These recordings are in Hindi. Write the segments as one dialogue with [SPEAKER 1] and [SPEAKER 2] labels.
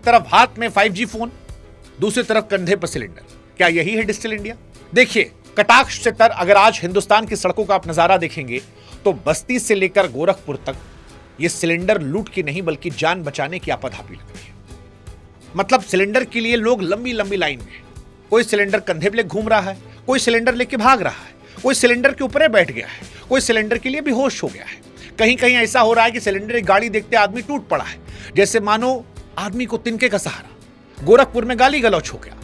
[SPEAKER 1] तरफ हाथ में 5G फोन, दूसरी तरफ कंधे पर सिलेंडर। क्या यही है डिजिटल इंडिया? देखिए, कटाक्ष से तर अगर आज हिंदुस्तान की सड़कों का आप नजारा देखेंगे तो बस्ती से लेकर गोरखपुर तक ये सिलेंडर लूट की नहीं बल्कि जान बचाने की आपाधापी लग रही है। मतलब सिलेंडर के लिए लोग लंबी लंबी लाइन में, कोई सिलेंडर कंधे पे घूम रहा है, कोई सिलेंडर लेके भाग रहा है, कोई सिलेंडर के ऊपर बैठ गया है, कोई सिलेंडर के लिए बेहोश हो गया है। कहीं कहीं ऐसा हो रहा है कि सिलेंडर एक गाड़ी देखते आदमी टूट पड़ा है, जैसे मानो आदमी को तिनके का सहारा। गोरखपुर में गाली गलौच हो गया।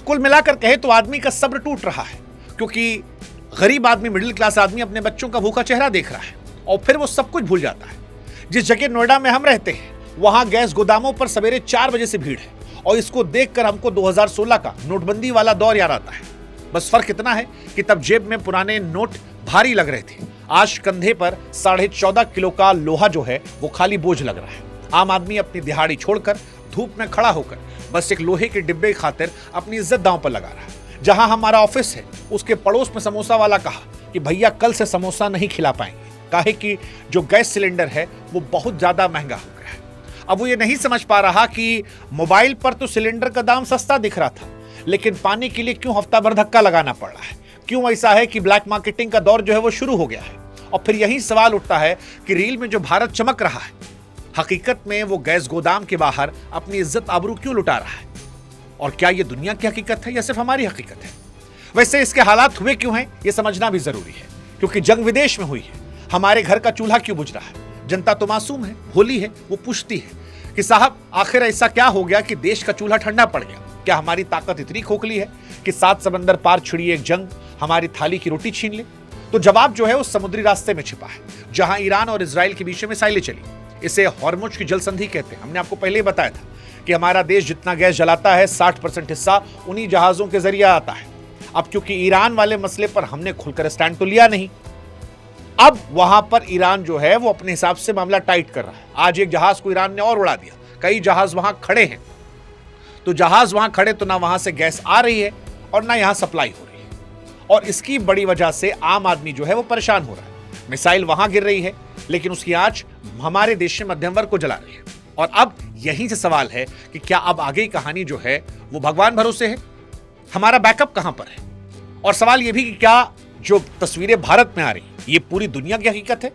[SPEAKER 1] कुल मिलाकर कहे तो आदमी का सब्र टूट रहा है, क्योंकि गरीब आदमी, मिडिल क्लास आदमी अपने बच्चों का भूखा चेहरा देख रहा है और फिर वो सब कुछ भूल जाता है। जिस जगह नोएडा में हम रहते हैं वहां गैस गोदामों पर सवेरे 4 बजे से भीड़ है और इसको देखकर हमको 2016 का नोटबंदी वाला दौर याद आता है। बस फर्क इतना है कि तब जेब में पुराने नोट भारी लग रहे थे, आज कंधे पर 14.5 किलो का लोहा जो है वो खाली बोझ लग रहा है। आम आदमी अपनी दिहाड़ी छोड़कर धूप में खड़ा होकर बस एक लोहे के डिब्बे की खातिर अपनी इज्जत दांव पर लगा रहा है। जहां हमारा ऑफिस है उसके पड़ोस में समोसा वाला कहा कि भैया कल से समोसा नहीं खिला पाएंगे, काहे कि जो गैस सिलेंडर है वो बहुत ज्यादा महंगा हो गया है। अब वो ये नहीं समझ पा रहा कि मोबाइल पर तो सिलेंडर का दाम सस्ता दिख रहा था, लेकिन पानी के लिए क्यों हफ्ता भर धक्का लगाना पड़ रहा है। क्यों ऐसा है कि ब्लैक मार्केटिंग का दौर जो है वो शुरू हो गया है। और फिर यही सवाल उठता है कि रील में जो भारत चमक रहा है, हकीकत में वो गैस गोदाम के बाहर अपनी इज्जत आबरू क्यों लुटा रहा है। और क्या ये दुनिया की हकीकत है या सिर्फ हमारी हकीकत है? वैसे इसके हालात हुए क्यों हैं ये समझना भी जरूरी है, क्योंकि जंग विदेश में हुई है। हमारे घर का चूल्हा क्यों बुझ रहा है? जनता तो मासूम है, भोली है, वो पूछती है कि साहब आखिर ऐसा क्या हो गया कि देश का चूल्हा ठंडा पड़ गया? क्या हमारी ताकत इतनी खोखली है कि 7 समंदर पार छिड़ी एक जंग हमारी थाली की रोटी छीन ले? तो जवाब जो है उस समुद्री रास्ते में छिपा है, जहां ईरान और इजराइल के बीच में मिसाइलें चली। इसे हॉर्मुज की जल संधि कहते हैं। हमने आपको पहले ही बताया था कि हमारा देश जितना गैस जलाता है 60% हिस्सा उन्हीं जहाजों के जरिए आता है। अब क्योंकि ईरान वाले मसले पर हमने खुलकर स्टैंड तो लिया नहीं, अब वहां पर ईरान जो है वो अपने हिसाब से मामला टाइट कर रहा है। आज एक जहाज को ईरान ने और उड़ा दिया, कई जहाज वहां खड़े हैं। तो जहाज वहां खड़े तो ना वहां से गैस आ रही है और ना यहां सप्लाई हो रही है, और इसकी बड़ी वजह से आम आदमी जो है वो परेशान हो रहा है। मिसाइल वहां गिर रही है लेकिन उसकी आंच हमारे देश में मध्यम वर्ग को जला रही है। और अब यहीं से सवाल है कि क्या अब आगे की कहानी जो है वो भगवान भरोसे है? हमारा बैकअप कहां पर है? और सवाल यह भी कि क्या जो तस्वीरें भारत में आ रही ये पूरी दुनिया की हकीकत है?